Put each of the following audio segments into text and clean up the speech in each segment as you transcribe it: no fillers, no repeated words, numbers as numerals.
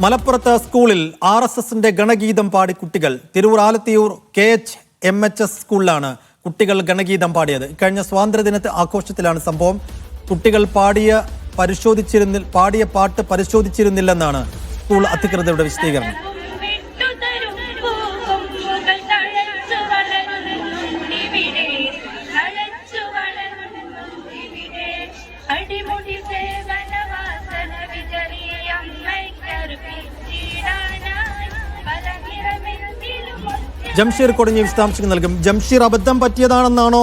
മലപ്പുറത്ത് സ്കൂളിൽ RSSന്റെ ഗണഗീതം പാടി കുട്ടികൾ. തിരൂർ ആലത്തിയൂർ KHMHS സ്കൂളിലാണ് കുട്ടികൾ ഗണഗീതം പാടിയത്. കഴിഞ്ഞ സ്വാതന്ത്ര്യദിനത്തെ ആഘോഷത്തിലാണ് സംഭവം. കുട്ടികൾ പാടിയ പാട്ട് പരിശോധിച്ചിരുന്നില്ലെന്നാണ് സ്കൂൾ അധികൃതരുടെ വിശദീകരണം. ജംഷീർ കൊടിഞ്ഞി വിശദാംശങ്ങൾ നൽകും. ജംഷീർ, അബദ്ധം പറ്റിയതാണെന്നാണോ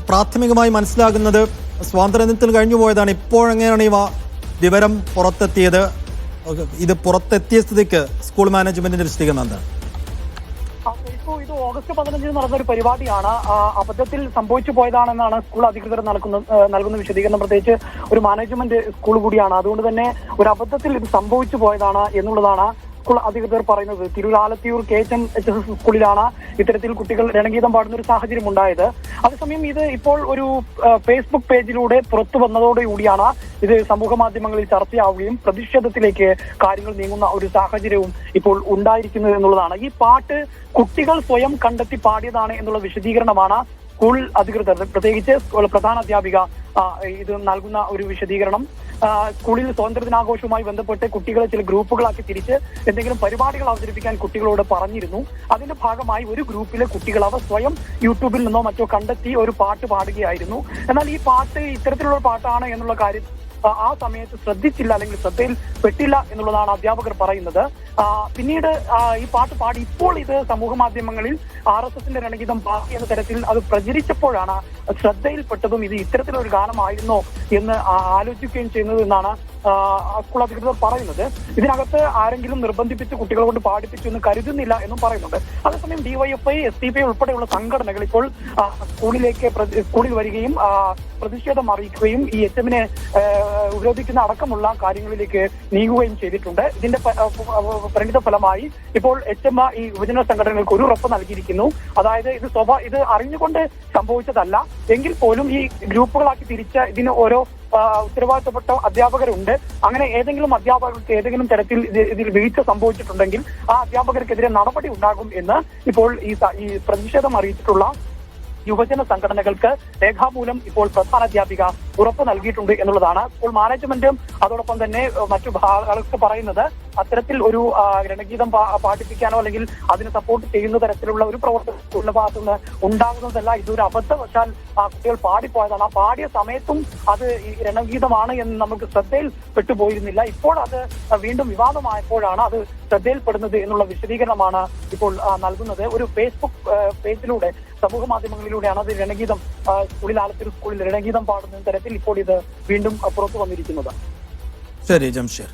പ്രാഥമികമായി മനസ്സിലാകുന്നത്? സ്വാതന്ത്ര്യദിനത്തിൽ കഴിഞ്ഞു പോയതാണ്. ഇപ്പോഴെങ്ങനെയാണ് ഈ വിവരം പുറത്തെത്തിയത്? ഇത് പുറത്തെത്തിയ സ്ഥിതിക്ക് സ്കൂൾ മാനേജ്മെന്റിന്റെ വിശദീകരണം എന്താണ്? ഇത് ഓഗസ്റ്റ് 15 നടന്ന ഒരു പരിപാടിയാണ്. അബദ്ധത്തിൽ സംഭവിച്ചു പോയതാണെന്നാണ് സ്കൂൾ അധികൃതർ നൽകുന്ന വിശദീകരണം. പ്രത്യേകിച്ച് ഒരു മാനേജ്മെന്റ് സ്കൂൾ കൂടിയാണ്. അതുകൊണ്ട് തന്നെ ഒരു അബദ്ധത്തിൽ ഇത് സംഭവിച്ചു പോയതാണ് എന്നുള്ളതാണ് സ്കൂൾ അധികൃതർ പറയുന്നത്. തിരൂർ ആലത്തിയൂർ KHMHS സ്കൂളിലാണ് ഇത്തരത്തിൽ കുട്ടികൾ രണഗീതം പാടുന്ന ഒരു സാഹചര്യം ഉണ്ടായത്. അതേസമയം ഇത് ഇപ്പോൾ ഒരു ഫേസ്ബുക്ക് പേജിലൂടെ പുറത്തു വന്നതോടുകൂടിയാണ് ഇത് സമൂഹ മാധ്യമങ്ങളിൽ ചർച്ചയാവുകയും പ്രതിഷേധത്തിലേക്ക് കാര്യങ്ങൾ നീങ്ങുന്ന ഒരു സാഹചര്യവും ഇപ്പോൾ ഉണ്ടായിരിക്കുന്നത് എന്നുള്ളതാണ്. ഈ പാട്ട് കുട്ടികൾ സ്വയം കണ്ടെത്തി പാടിയതാണ് എന്നുള്ള വിശദീകരണമാണ് സ്കൂൾ അധികൃതർ, പ്രത്യേകിച്ച് പ്രധാന അധ്യാപിക ഇത് നൽകുന്ന ഒരു വിശദീകരണം. സ്കൂളിൽ സ്വാതന്ത്ര്യദിനാഘോഷവുമായി ബന്ധപ്പെട്ട് കുട്ടികളെ ചില ഗ്രൂപ്പുകളാക്കി തിരിച്ച് എന്തെങ്കിലും പരിപാടികൾ അവതരിപ്പിക്കാൻ കുട്ടികളോട് പറഞ്ഞിരുന്നു. അതിന്റെ ഭാഗമായി ഒരു ഗ്രൂപ്പിലെ കുട്ടികൾ അവർ സ്വയം യൂട്യൂബിൽ നിന്നോ മറ്റോ കണ്ടെത്തി ഒരു പാട്ട് പാടുകയായിരുന്നു. എന്നാൽ ഈ പാട്ട് ഇത്തരത്തിലുള്ള പാട്ടാണ് എന്നുള്ള കാര്യം ആ സമയത്ത് ശ്രദ്ധിച്ചില്ല, അല്ലെങ്കിൽ ശ്രദ്ധയിൽ പെട്ടില്ല എന്നുള്ളതാണ് അധ്യാപകർ പറയുന്നത്. പിന്നീട് ഈ പാട്ട് പാടി ഇപ്പോൾ ഇത് സമൂഹ മാധ്യമങ്ങളിൽ RSSന്റെ രണഗീതം പാടി എന്ന തരത്തിൽ അത് പ്രചരിച്ചപ്പോഴാണ് ശ്രദ്ധയിൽപ്പെട്ടതും ഇത് ഇത്തരത്തിലൊരു ഗാനമായിരുന്നോ എന്ന് ആലോചിക്കുകയും ചെയ്യുന്നത് എന്നാണ് സ്കൂൾ അധികൃതർ പറയുന്നത്. ഇതിനകത്ത് ആരെങ്കിലും നിർബന്ധിപ്പിച്ച് കുട്ടികളെ കൊണ്ട് പാടിപ്പിച്ചു എന്ന് കരുതുന്നില്ല എന്നും പറയുന്നുണ്ട്. അതേസമയം DYFI, SDPI ഉൾപ്പെടെയുള്ള സംഘടനകൾ ഇപ്പോൾ സ്കൂളിൽ വരികയും പ്രതിഷേധം അറിയിക്കുകയും ഈ HMനെ വിരോധിക്കുന്ന അടക്കമുള്ള കാര്യങ്ങളിലേക്ക് നീങ്ങുകയും ചെയ്തിട്ടുണ്ട്. ഇതിന്റെ പരിണിത ഫലമായി ഇപ്പോൾ HM ഈ യുവജന സംഘടനകൾക്ക് ഒരു ഉറപ്പ് നൽകിയിരിക്കുന്നു. അതായത് ഇത് അറിഞ്ഞുകൊണ്ട് സംഭവിച്ചതല്ല എങ്കിൽ പോലും ഈ ഗ്രൂപ്പുകളാക്കി തിരിച്ച് ഇതിന് ഓരോ ഉത്തരവാദിത്തപ്പെട്ട അധ്യാപകരുണ്ട്. അങ്ങനെ ഏതെങ്കിലും അധ്യാപകർക്ക് ഏതെങ്കിലും തരത്തിൽ ഇതിൽ വീഴ്ച സംഭവിച്ചിട്ടുണ്ടെങ്കിൽ ആ അധ്യാപകർക്കെതിരെ നടപടി ഉണ്ടാകും എന്ന് ഇപ്പോൾ ഈ പ്രതിഷേധം അറിയിച്ചിട്ടുള്ള യുവജന സംഘടനകൾക്ക് രേഖാമൂലം ഇപ്പോൾ പ്രധാന അധ്യാപിക ഉറപ്പ് നൽകിയിട്ടുണ്ട് എന്നുള്ളതാണ്. സ്കൂൾ മാനേജ്മെന്റും അതോടൊപ്പം തന്നെ മറ്റു ആളുകൾക്ക് പറയുന്നത് അത്തരത്തിൽ ഒരു രണഗീതം പാടിപ്പിക്കാനോ അല്ലെങ്കിൽ അതിനെ സപ്പോർട്ട് ചെയ്യുന്ന തരത്തിലുള്ള ഒരു പ്രവർത്തനത്തിന്റെ ഭാഗത്തുനിന്ന് ഉണ്ടാകുന്നതല്ല. ഇതൊരു അബദ്ധവശാൽ കുട്ടികൾ പാടിപ്പോയതാണ്. ആ പാടിയ സമയത്തും അത് ഈ രണഗീതമാണ് എന്ന് നമുക്ക് ശ്രദ്ധയിൽ പെട്ടുപോയിരുന്നില്ല. ഇപ്പോൾ അത് വീണ്ടും വിവാദമായപ്പോഴാണ് അത് ശ്രദ്ധയിൽപ്പെടുന്നത് എന്നുള്ള വിശദീകരണമാണ് ഇപ്പോൾ നൽകുന്നത്. ഒരു ഫേസ്ബുക്ക് പേജിലൂടെ സമൂഹ മാധ്യമങ്ങളിലൂടെയാണ് അത് രണഗീതം ആലത്തൂർ സ്കൂളിൽ രണഗീതം പാടുന്ന തരത്തിൽ ഇപ്പോൾ ഇത് വീണ്ടും പുറത്തു വന്നിരിക്കുന്നത്. ശരി ജംഷീർ.